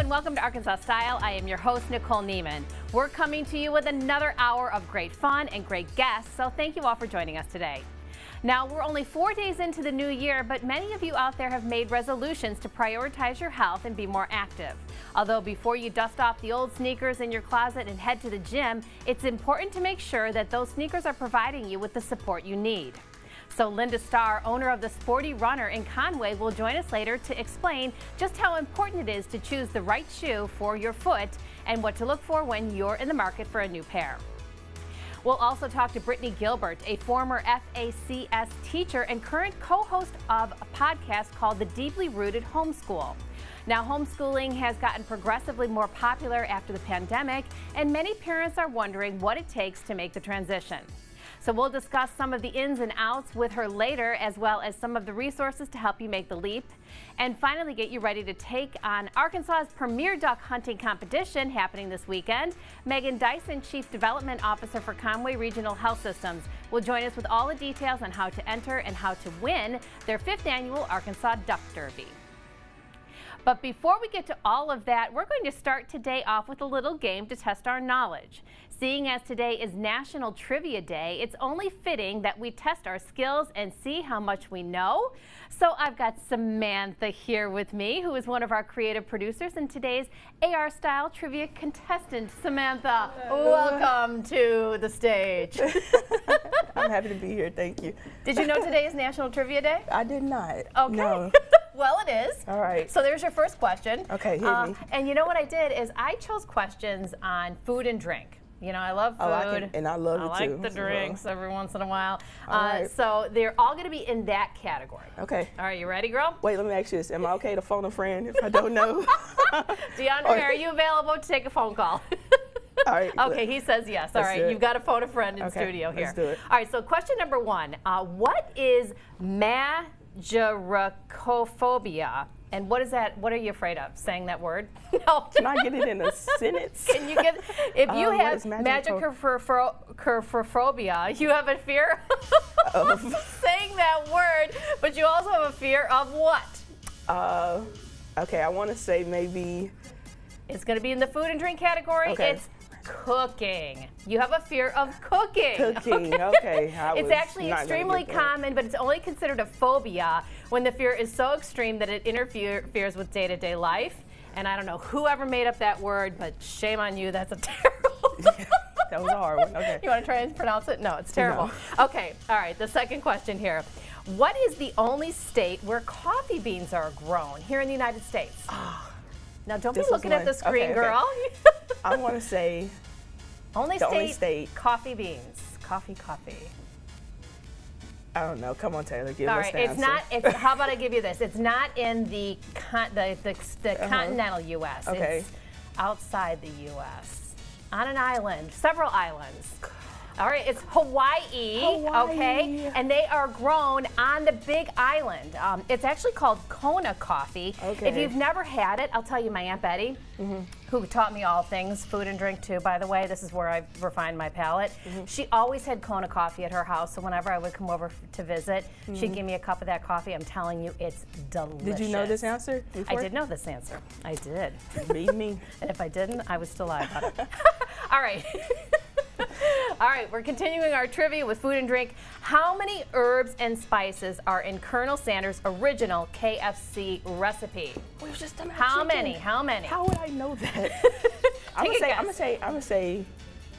and welcome to Arkansas Style. I am your host, Nichole Neiman. We're coming to you with another hour of great fun and great guests, so thank you all for joining us today. Now, we're only 4 days into the new year, but many of you out there have made resolutions to prioritize your health and be more active. Although before you dust off the old sneakers in your closet and head to the gym, it's important to make sure that those sneakers are providing you with the support you need. So Linda Starr, owner of the Sporty Runner in Conway, will join us later to explain just how important it is to choose the right shoe for your foot and what to look for when you're in the market for a new pair. We'll also talk to Brittany Gilbert, a former FACS teacher and current co-host of a podcast called The Deeply Rooted Homeschool. Now, homeschooling has gotten progressively more popular after the pandemic, and many parents are wondering what it takes to make the transition. So we'll discuss some of the ins and outs with her later, as well as some of the resources to help you make the leap. And finally, get you ready to take on Arkansas's premier duck hunting competition happening this weekend. Megan Dyson, Chief Development Officer for Conway Regional Health Systems, will join us with all the details on how to enter and how to win their 5th annual Arkansas Duck Derby. But before we get to all of that, we're going to start today off with a little game to test our knowledge. Seeing as today is National Trivia Day, it's only fitting that we test our skills and see how much we know. So I've got Samantha here with me, who is one of our creative producers and today's AR Style Trivia contestant. Samantha, welcome to the stage. I'm happy to be here, thank you. Did you know today is National Trivia Day? I did not. Okay. No. Well, it is. All right. So there's your first question. Okay, hit me. And you know what I did is I chose questions on food and drink. You know, I love food. I love it too. I like the drinks every once in a while. Right. So they're all going to be in that category. Okay. All right, you ready, girl? Wait, let me ask you this. Am I okay to phone a friend if I don't know? DeAndre, are you available to take a phone call? All right. Okay, he says yes. All right, you've got to phone a friend in studio here. Let's do it. All right, so question number 1. What is magirophobia? And what is that? What are you afraid of? Saying that word? No. Can I get it in a sentence? Can you get? If you have magirophobia, you have a fear of saying that word, but you also have a fear of what? Okay, I want to say maybe. It's going to be in the food and drink category. Okay. It's cooking. You have a fear of cooking. Cooking, okay. It's actually extremely common, but it's only considered a phobia when the fear is so extreme that it interferes with day-to-day life. And I don't know whoever made up that word, but shame on you. That's a terrible. That was a hard one. Okay. You want to try and pronounce it? No, it's terrible. No. Okay, all right, the second question here. What is the only state where coffee beans are grown here in the United States? Now, don't be looking at the screen, girl. I want to say only state, coffee beans. Coffee. I don't know. Come on, Taylor. Give us the it's answer. not. How about I give you this? It's not in the continental U.S. Okay. It's outside the U.S. On an island, several islands. All right, it's Hawaii, okay? And they are grown on the Big Island. It's actually called Kona coffee. Okay. If you've never had it, I'll tell you, my Aunt Betty, who taught me all things food and drink too, by the way. This is where I've refined my palate. She always had Kona coffee at her house, so whenever I would come over to visit, she'd give me a cup of that coffee. I'm telling you, it's delicious. Did you know this answer before? I did know this answer. I did. Beat me. And if I didn't, I would still lie about it. All right. All right, we're continuing our trivia with food and drink. How many herbs and spices are in Colonel Sanders' original KFC recipe? We were just talking about How chicken. many? How many? How would I know that? I'm gonna say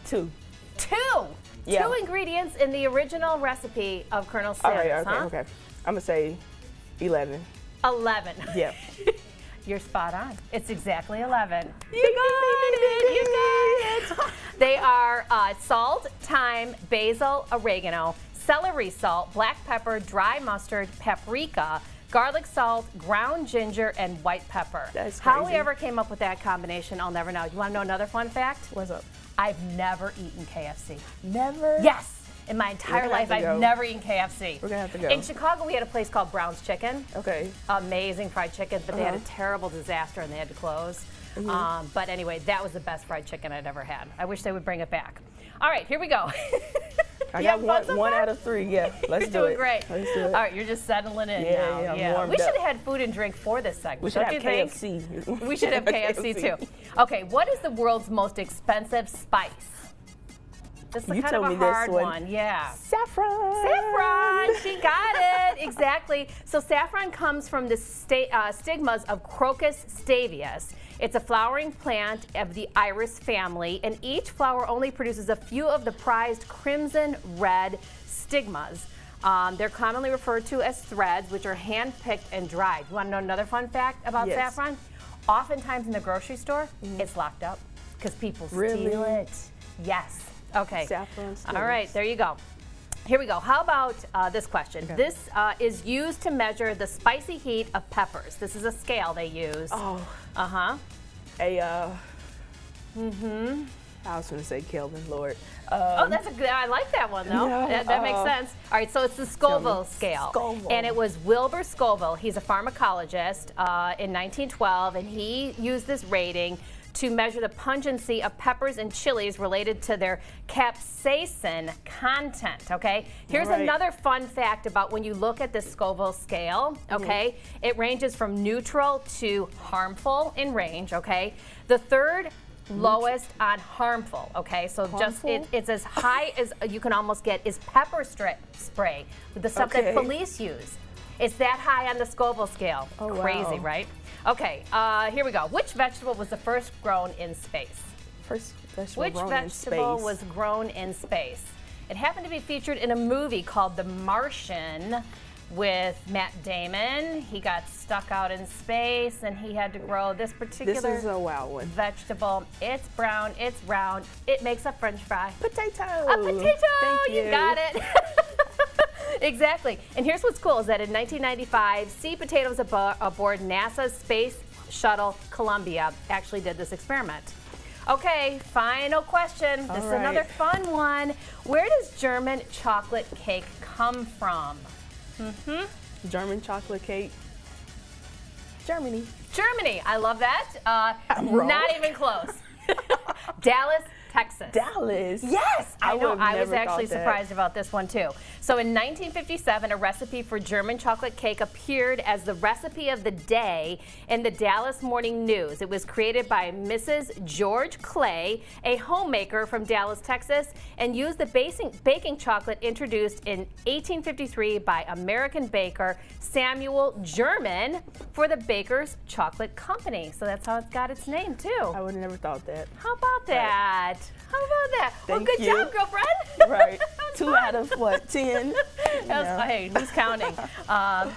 2. 2. Yeah. 2 ingredients in the original recipe of Colonel Sanders. All right, okay. I'm gonna say 11. 11. Yeah. You're spot on. It's exactly 11. You got it. They are salt, thyme, basil, oregano, celery salt, black pepper, dry mustard, paprika, garlic salt, ground ginger, and white pepper. That's How crazy. we ever came up with that combination, I'll never know. You want to know another fun fact? What's up? I've never eaten KFC. Never? Yes. In my entire life, I've never eaten KFC. We're gonna have to go. In Chicago, we had a place called Brown's Chicken. Okay. Amazing fried chicken, but they had a terrible disaster and they had to close. But anyway, that was the best fried chicken I'd ever had. I wish they would bring it back. All right, here we go. I got one out of 3. Yeah, let's do it. Great. Let's do it. All right, you're just settling in now. Yeah, I'm warmed We should up. have had food and drink for this segment. We should have think? KFC. We should have KFC too. Okay, what is the world's most expensive spice? This is You kind told of a me this hard one. Yeah. Saffron. Saffron, she got it, exactly. So saffron comes from the stigmas of Crocus stavius. It's a flowering plant of the iris family, and each flower only produces a few of the prized crimson red stigmas. They're commonly referred to as threads, which are hand-picked and dried. You want to know another fun fact about saffron? Oftentimes in the grocery store, it's locked up because people steal it. Yes. Okay. Saffron steals. All right, there you go. Here we go. How about this question? Okay. This is used to measure the spicy heat of peppers. This is a scale they use. Oh. Uh-huh. I was going to say Kelvin, Lord. Oh, that's a good. I like that one though. Yeah, that makes sense. All right, so it's the Scoville scale, and it was Wilbur Scoville. He's a pharmacologist in 1912, and he used this rating to measure the pungency of peppers and chilies related to their capsaicin content, okay? Here's another fun fact about when you look at the Scoville scale, okay? It ranges from neutral to harmful in range, okay? The third lowest on harmful, okay? So it's as high as you can almost get is pepper spray, the stuff that police use. It's that high on the Scoville scale. Oh, crazy, wow. right? Okay, here we go. Which vegetable was the first grown in space? First vegetable Which grown vegetable in space. was grown in space? It happened to be featured in a movie called The Martian with Matt Damon. He got stuck out in space and he had to grow this particular This is a wild one. vegetable. It's brown, it's round, it makes a French fry. Potato. A potato! Thank you. You got it. Exactly. And here's what's cool is that in 1995, seed potatoes aboard NASA's Space Shuttle Columbia actually did this experiment. Okay, final question. This is another fun one. Where does German chocolate cake come from? German chocolate cake. Germany. Germany. I love that. I'm wrong. Not even close. Dallas, Texas. Dallas. Yes, I know. I was never actually thought that. surprised about this one too. So in 1957, a recipe for German chocolate cake appeared as the recipe of the day in the Dallas Morning News. It was created by Mrs. George Clay, a homemaker from Dallas, Texas, and used the baking chocolate introduced in 1853 by American baker Samuel German for the Baker's Chocolate Company. So that's how it's got its name too. I would have never thought that. How about that? How about that? Well, Thank good you. job, girlfriend. Right. 2 out of what? 10? Hey, who's counting?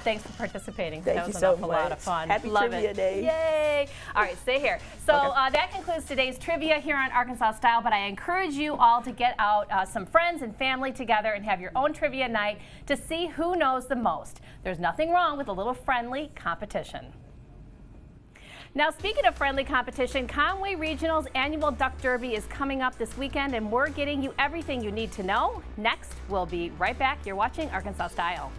Thanks for participating. Thank that was you so a lot of fun. Happy Love Trivia it. Day. Yay. All right, stay here. So that concludes today's trivia here on Arkansas Style, but I encourage you all to get out some friends and family together and have your own trivia night to see who knows the most. There's nothing wrong with a little friendly competition. Now, speaking of friendly competition, Conway Regional's annual Duck Derby is coming up this weekend, and we're getting you everything you need to know. Next, we'll be right back. You're watching Arkansas Style.